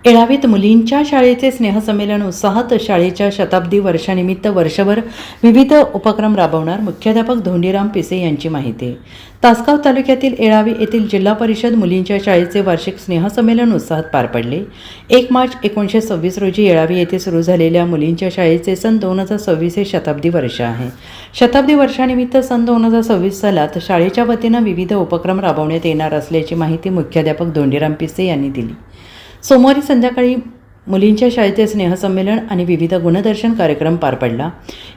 येळावीत मुलींच्या शाळेचे स्नेहसंमेलन उत्साहात शाळेच्या शताब्दी वर्षानिमित्त वर्षभर विविध उपक्रम राबवणार मुख्याध्यापक धोंडीराम पिसे यांची माहिती. तासगाव तालुक्यातील येळावी येथील जिल्हा परिषद मुलींच्या शाळेचे वार्षिक स्नेहसंमेलन उत्साहात पार पडले. 1 मार्च 1926 रोजी येळावी येथे सुरू झालेल्या मुलींच्या शाळेचे सन 2026 हे शताब्दी वर्ष आहे. शताब्दी वर्षानिमित्त सन 2026 सालात शाळेच्या वतीनं विविध उपक्रम राबवण्यात येणार असल्याची माहिती मुख्याध्यापक धोंडीराम पिसे यांनी दिली. सोमवारी संध्याकाळी मुलींच्या शाळेचे स्नेहसंमेलन आणि विविध गुणदर्शन कार्यक्रम पार पडला.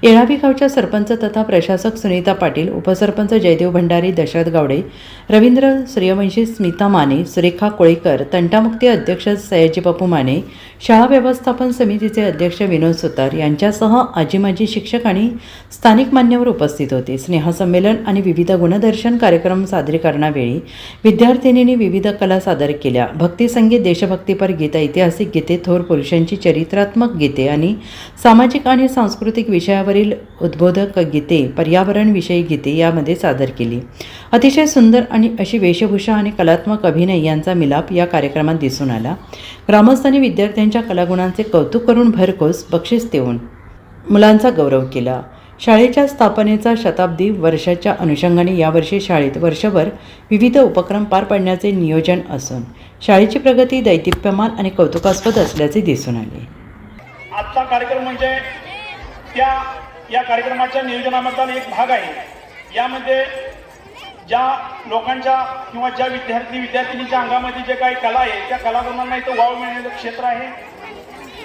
येळावी गावच्या सरपंच तथा प्रशासक सुनीता पाटील, उपसरपंच जयदेव भंडारी, दशरथ गावडे, रवींद्र सूर्यवंशी, स्मिता माने, सुरेखा कोळेकर, तंटामुक्ती अध्यक्ष सयाजी बापू माने, शाळा व्यवस्थापन समितीचे अध्यक्ष विनोद सुतार यांच्यासह आजी-माजी शिक्षक आणि स्थानिक मान्यवर उपस्थित होते. स्नेहसंमेलन आणि विविध गुणदर्शन कार्यक्रम सादरीकरणावेळी विद्यार्थिनींनी विविध कला सादर केल्या. भक्तिसंगीत, देशभक्तीपर गीत, ऐतिहासिक गीते, थोर पुरुषांची चरित्रात्मक गीते आणि सामाजिक आणि सांस्कृतिक विषयावरील उद्बोधक गीते, पर्यावरणविषयी गीते यामध्ये सादर केली. अतिशय सुंदर आणि अशी वेशभूषा आणि कलात्मक अभिनय यांचा मिलाप या कार्यक्रमात दिसून आला. ग्रामस्थांनी विद्यार्थ्यांच्या कलागुणांचे कौतुक करून भरघोस बक्षीस देऊन मुलांचा गौरव केला. शाळेच्या स्थापनेचा शताब्दी वर्षाच्या अनुषंगाने यावर्षी शाळेत वर्षभर विविध उपक्रम पार पाडण्याचे नियोजन असून शाळेची प्रगती दैदिप्यमान आणि कौतुकास्पद असल्याचे दिसून आले. आजचा कार्यक्रम म्हणजे या कार्यक्रमाच्या नियोजनामधला एक भाग आहे. यामध्ये ज्या लोकांच्या किंवा ज्या विद्यार्थिनीच्या अंगामध्ये जे काही कला आहे त्या कलागुणांना इथं वाव मिळण्याचं क्षेत्र आहे.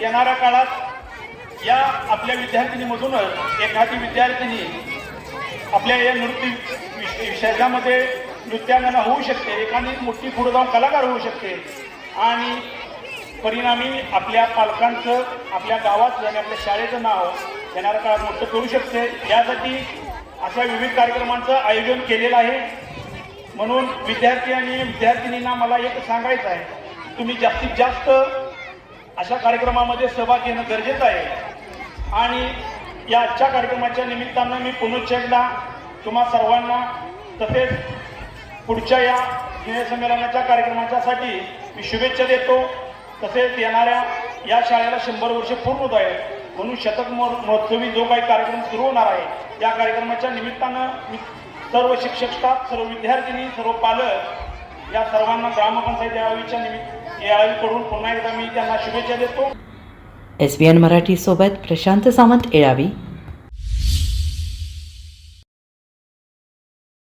येणाऱ्या काळात या आपल्या विद्यार्थिनीमधूनच एखादी विद्यार्थिनी आपल्या या नृत्य विषयामध्ये नृत्यांगना होऊ शकते, एखादी मोठी पुढे जाऊन कलाकार होऊ शकते आणि परिणामी आपल्या पालकांचं, आपल्या गावाचं आणि आपल्या शाळेचं नाव येणाऱ्या काळात मोठं करू शकते. यासाठी अशा विविध कार्यक्रमांचं आयोजन केलेलं आहे. म्हणून विद्यार्थी आणि विद्यार्थिनींना मला एक सांगायचं आहे, तुम्ही जास्तीत जास्त अशा कार्यक्रमामध्ये सहभाग घेणं गरजेचं आहे. आणि या आजच्या कार्यक्रमाच्या निमित्तानं मी पुनश्च एकदा तुम्हा सर्वांना तसेच पुढच्या या स्नेहसंमेलनाच्या कार्यक्रमाच्यासाठी मी शुभेच्छा देतो. तसेच येणाऱ्या या शाळेला 100 वर्ष पूर्ण होत आहे, म्हणून शतक महोत्सवी जो काही कार्यक्रम सुरू होणार आहे या कार्यक्रमाच्या निमित्तानं मी सर्व शिक्षक स्टाफ, सर्व विद्यार्थिनी, सर्व पालक या सर्वांना ग्रामपंचायत येळावीकडून पुन्हा एकदा मी त्यांना शुभेच्छा देतो. SBN मराठी सोबत प्रशांत सावंत, येळावी.